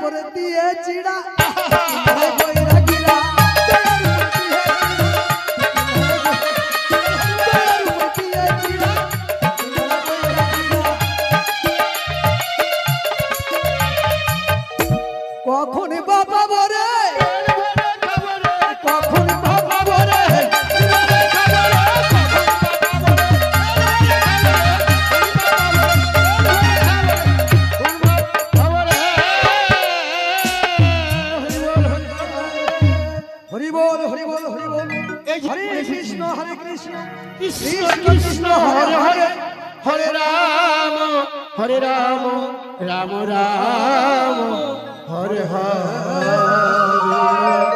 করে দিয়ে চিড়া বৈরাগীরা কখন বাবা বরে কখন বাবা বরে হরি বল হরি বল হরি বল হরে কৃষ্ণ কৃষ্ণ কৃষ্ণ হরে হরে হরে রাম রাম রাম হরে হরে